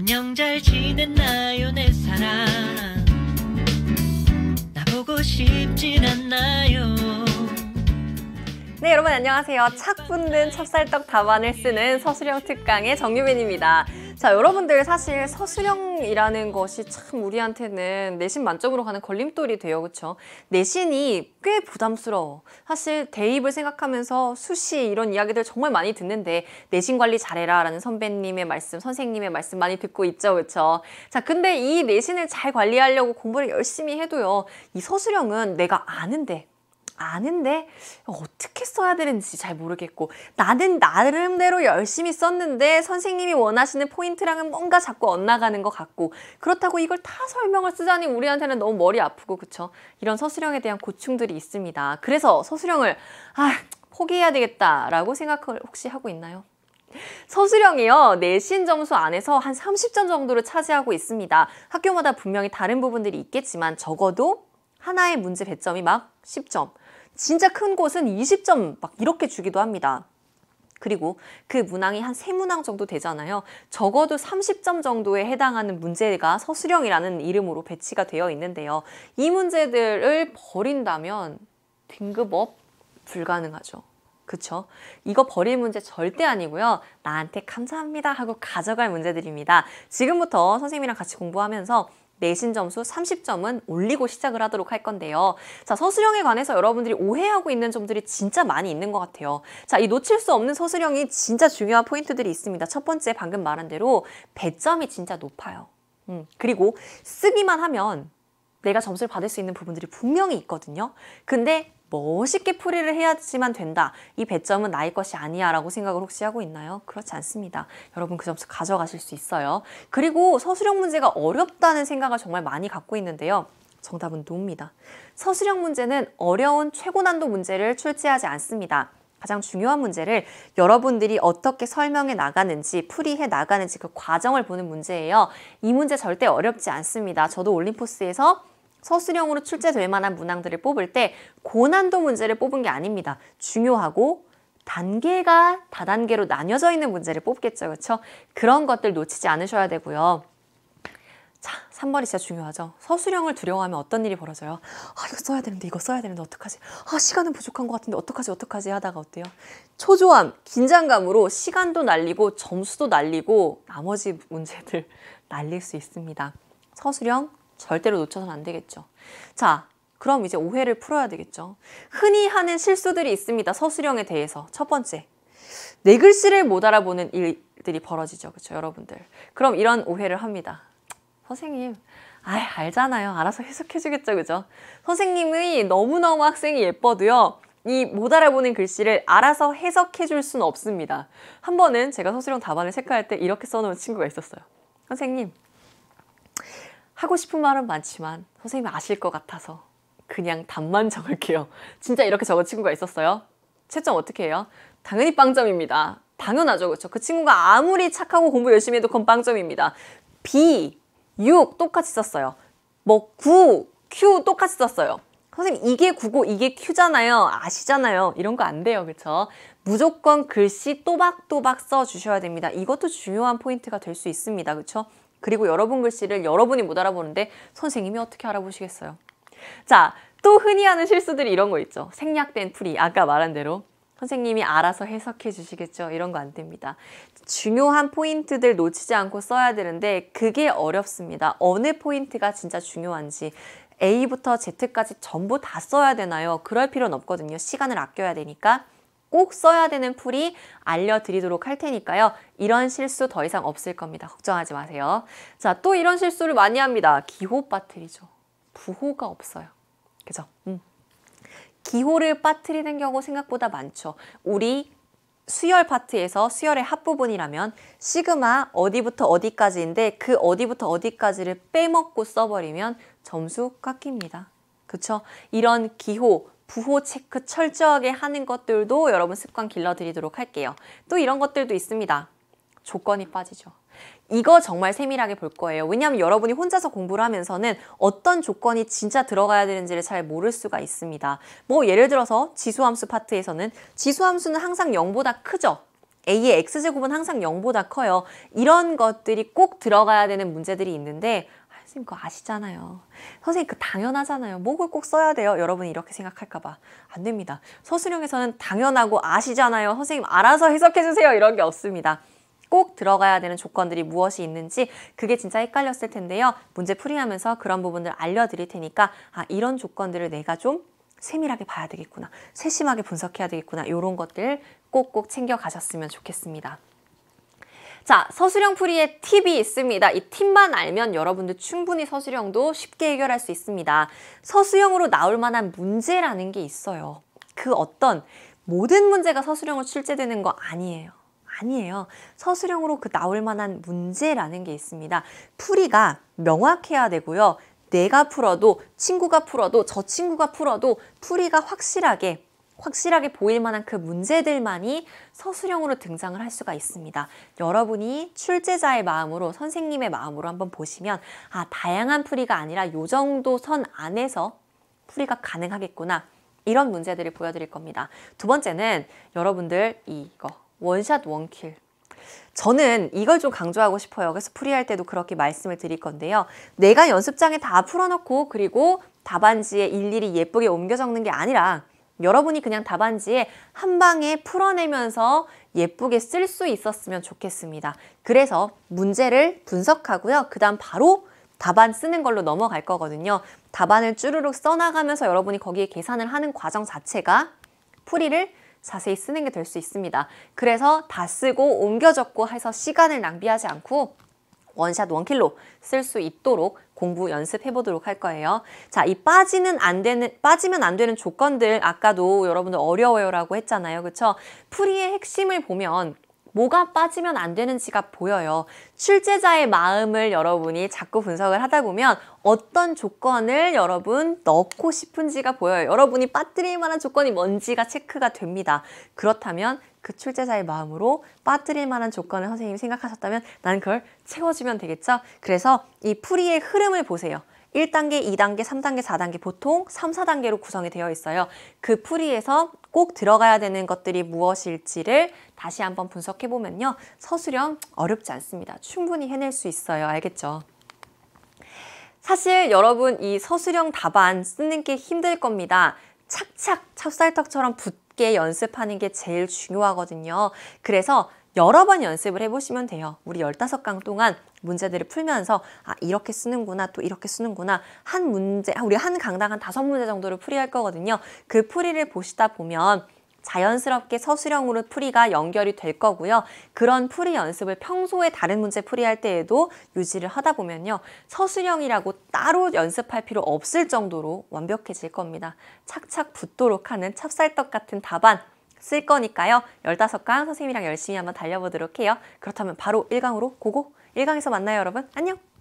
안녕 잘 지냈나요 내 사랑 나보고 싶진 않나요. 네, 여러분 안녕하세요. 착 붙는 찹쌀떡 답안을 쓰는 서수령 특강의 정유빈입니다. 자, 여러분들 사실 서수령이라는 것이 참 우리한테는 내신 만점으로 가는 걸림돌이 돼요. 그렇죠? 내신이 꽤 부담스러워. 사실 대입을 생각하면서 수시 이런 이야기들 정말 많이 듣는데 내신 관리 잘해라 라는 선배님의 말씀, 선생님의 말씀 많이 듣고 있죠. 그렇죠? 자, 근데 이 내신을 잘 관리하려고 공부를 열심히 해도요. 이 서수령은 내가 아는데 어떻게 써야 되는지 잘 모르겠고 나는 나름대로 열심히 썼는데 선생님이 원하시는 포인트랑은 뭔가 자꾸 엇나가는 것 같고 그렇다고 이걸 다 설명을 쓰자니 우리한테는 너무 머리 아프고 그쵸? 이런 서수령에 대한 고충들이 있습니다. 그래서 서수령을 포기해야 되겠다라고 생각을 혹시 하고 있나요? 서수령이요. 내신 점수 안에서 한 30점 정도를 차지하고 있습니다. 학교마다 분명히 다른 부분들이 있겠지만 적어도 하나의 문제 배점이 막 10점. 진짜 큰 곳은 20점 막 이렇게 주기도 합니다. 그리고 그 문항이 한 3문항 정도 되잖아요. 적어도 30점 정도에 해당하는 문제가 서수령이라는 이름으로 배치가 되어 있는데요. 이 문제들을 버린다면 등급업 불가능하죠. 그쵸? 이거 버릴 문제 절대 아니고요. 나한테 감사합니다 하고 가져갈 문제들입니다. 지금부터 선생님이랑 같이 공부하면서 내신 점수 30점은 올리고 시작을 하도록 할 건데요. 자, 서수령에 관해서 여러분들이 오해하고 있는 점들이 진짜 많이 있는 것 같아요. 자, 이 놓칠 수 없는 서수령이 진짜 중요한 포인트들이 있습니다. 첫 번째, 방금 말한 대로 배점이 진짜 높아요. 그리고 쓰기만 하면 내가 점수를 받을 수 있는 부분들이 분명히 있거든요. 근데 멋있게 풀이를 해야지만 된다. 이 배점은 나의 것이 아니야 라고 생각을 혹시 하고 있나요? 그렇지 않습니다. 여러분 그 점수 가져가실 수 있어요. 그리고 서수령 문제가 어렵다는 생각을 정말 많이 갖고 있는데요. 정답은 노입니다. 서수령 문제는 어려운 최고 난도 문제를 출제하지 않습니다. 가장 중요한 문제를 여러분들이 어떻게 설명해 나가는지, 풀이해 나가는지 그 과정을 보는 문제예요. 이 문제 절대 어렵지 않습니다. 저도 올림포스에서 서수령으로 출제될 만한 문항들을 뽑을 때 고난도 문제를 뽑은 게 아닙니다. 중요하고 단계가 다단계로 나뉘어져 있는 문제를 뽑겠죠. 그렇죠? 그런 것들 놓치지 않으셔야 되고요. 자, 3번이 진짜 중요하죠. 서수령을 두려워하면 어떤 일이 벌어져요? 이거 써야 되는데 이거 써야 되는데 어떡하지? 시간은 부족한 것 같은데 어떡하지 하다가 어때요? 초조함, 긴장감으로 시간도 날리고 점수도 날리고 나머지 문제들 날릴 수 있습니다. 서수령 절대로 놓쳐서는 안 되겠죠. 자, 그럼 이제 오해를 풀어야 되겠죠. 흔히 하는 실수들이 있습니다. 서수령에 대해서. 첫 번째, 내 글씨를 못 알아보는 일들이 벌어지죠. 그렇죠, 여러분들. 그럼 이런 오해를 합니다. 선생님, 알잖아요. 알아서 해석해 주겠죠. 그죠? 선생님이 너무너무 학생이 예뻐도요. 이 못 알아보는 글씨를 알아서 해석해 줄 수는 없습니다. 한 번은 제가 서수령 답안을 체크할 때 이렇게 써놓은 친구가 있었어요. 선생님, 하고 싶은 말은 많지만 선생님이 아실 것 같아서 그냥 답만 적을게요. 진짜 이렇게 적은 친구가 있었어요. 채점 어떻게 해요? 당연히 빵점입니다. 당연하죠. 그렇죠? 그 친구가 아무리 착하고 공부 열심히 해도 그건 빵점입니다. B, 6 똑같이 썼어요. 9, Q 똑같이 썼어요. 선생님 이게 9고 이게 Q잖아요. 아시잖아요. 이런 거 안 돼요. 그렇죠? 무조건 글씨 또박또박 써주셔야 됩니다. 이것도 중요한 포인트가 될 수 있습니다. 그렇죠? 그리고 여러분 글씨를 여러분이 못 알아보는데 선생님이 어떻게 알아보시겠어요? 자, 또 흔히 하는 실수들이 이런 거 있죠. 생략된 풀이, 아까 말한 대로. 선생님이 알아서 해석해 주시겠죠? 이런 거 안 됩니다. 중요한 포인트들 놓치지 않고 써야 되는데 그게 어렵습니다. 어느 포인트가 진짜 중요한지. A부터 Z까지 전부 다 써야 되나요? 그럴 필요는 없거든요. 시간을 아껴야 되니까. 꼭 써야 되는 풀이 알려드리도록 할 테니까요. 이런 실수 더 이상 없을 겁니다. 걱정하지 마세요. 자, 또 이런 실수를 많이 합니다. 기호 빠뜨리죠. 부호가 없어요. 그죠? 기호를 빠뜨리는 경우 생각보다 많죠. 우리 수열 파트에서 수열의 합부분이라면 시그마 어디부터 어디까지인데 그 어디부터 어디까지를 빼먹고 써버리면 점수 깎입니다. 그쵸? 이런 기호, 부호 체크 철저하게 하는 것들도 여러분 습관 길러드리도록 할게요. 또 이런 것들도 있습니다. 조건이 빠지죠. 이거 정말 세밀하게 볼 거예요. 왜냐하면 여러분이 혼자서 공부를 하면서는 어떤 조건이 진짜 들어가야 되는지를 잘 모를 수가 있습니다. 뭐 예를 들어서 지수함수 파트에서는 지수함수는 항상 0보다 크죠. a의 x제곱은 항상 0보다 커요. 이런 것들이 꼭 들어가야 되는 문제들이 있는데 선생님 그거 아시잖아요. 선생님 그 당연하잖아요. 뭐 그걸 꼭 써야 돼요. 여러분이 이렇게 생각할까 봐. 안 됩니다. 서술형에서는 당연하고 아시잖아요. 선생님 알아서 해석해 주세요. 이런 게 없습니다. 꼭 들어가야 되는 조건들이 무엇이 있는지 그게 진짜 헷갈렸을 텐데요. 문제 풀이하면서 그런 부분들 알려드릴 테니까 이런 조건들을 내가 좀 세밀하게 봐야 되겠구나. 세심하게 분석해야 되겠구나. 이런 것들 꼭꼭 챙겨가셨으면 좋겠습니다. 자, 서술형 풀이의 팁이 있습니다. 이 팁만 알면 여러분들 충분히 서술형도 쉽게 해결할 수 있습니다. 서술형으로 나올 만한 문제라는 게 있어요. 그 어떤 모든 문제가 서술형으로 출제되는 거 아니에요. 아니에요. 서술형으로 그 나올 만한 문제라는 게 있습니다. 풀이가 명확해야 되고요. 내가 풀어도 친구가 풀어도 저 친구가 풀어도 풀이가 확실하게 보일 만한 그 문제들만이 서술형으로 등장을 할 수가 있습니다. 여러분이 출제자의 마음으로 선생님의 마음으로 한번 보시면 다양한 풀이가 아니라 요 정도 선 안에서 풀이가 가능하겠구나. 이런 문제들을 보여드릴 겁니다. 두 번째는 여러분들 이거 원샷 원킬. 저는 이걸 좀 강조하고 싶어요. 그래서 풀이할 때도 그렇게 말씀을 드릴 건데요. 내가 연습장에 다 풀어놓고 그리고 답안지에 일일이 예쁘게 옮겨 적는 게 아니라 여러분이 그냥 답안지에 한 방에 풀어내면서 예쁘게 쓸 수 있었으면 좋겠습니다. 그래서 문제를 분석하고요. 그 다음 바로 답안 쓰는 걸로 넘어갈 거거든요. 답안을 쭈르륵 써나가면서 여러분이 거기에 계산을 하는 과정 자체가 풀이를 자세히 쓰는 게 될 수 있습니다. 그래서 다 쓰고 옮겨 적고 해서 시간을 낭비하지 않고 원샷 원킬로 쓸 수 있도록 공부 연습해 보도록 할 거예요. 자, 이 빠지면 안 되는 조건들 아까도 여러분들 어려워요라고 했잖아요. 그렇죠? 풀이의 핵심을 보면 뭐가 빠지면 안 되는지가 보여요. 출제자의 마음을 여러분이 자꾸 분석을 하다 보면 어떤 조건을 여러분 넣고 싶은지가 보여요. 여러분이 빠뜨릴 만한 조건이 뭔지가 체크가 됩니다. 그렇다면 그 출제자의 마음으로 빠뜨릴 만한 조건을 선생님이 생각하셨다면 나는 그걸 채워주면 되겠죠? 그래서 이 풀이의 흐름을 보세요. 1단계, 2단계, 3단계, 4단계 보통 3, 4단계로 구성이 되어 있어요. 그 풀이에서 꼭 들어가야 되는 것들이 무엇일지를 다시 한번 분석해보면요. 서술형 어렵지 않습니다. 충분히 해낼 수 있어요. 알겠죠? 사실 여러분 이 서술형 답안 쓰는 게 힘들 겁니다. 착착 찹쌀떡처럼 붙게 연습하는 게 제일 중요하거든요. 그래서 여러 번 연습을 해보시면 돼요. 우리 15강 동안 문제들을 풀면서 이렇게 쓰는구나 또 이렇게 쓰는구나 한 문제 우리 한 강당 한 5문제 정도를 풀이할 거거든요. 그 풀이를 보시다 보면 자연스럽게 서술형으로 풀이가 연결이 될 거고요. 그런 풀이 연습을 평소에 다른 문제 풀이할 때에도 유지를 하다 보면요. 서술형이라고 따로 연습할 필요 없을 정도로 완벽해질 겁니다. 착착 붙도록 하는 찹쌀떡 같은 답안 쓸 거니까요. 15강 선생님이랑 열심히 한번 달려보도록 해요. 그렇다면 바로 1강으로 고고! 1강에서 만나요, 여러분. 안녕!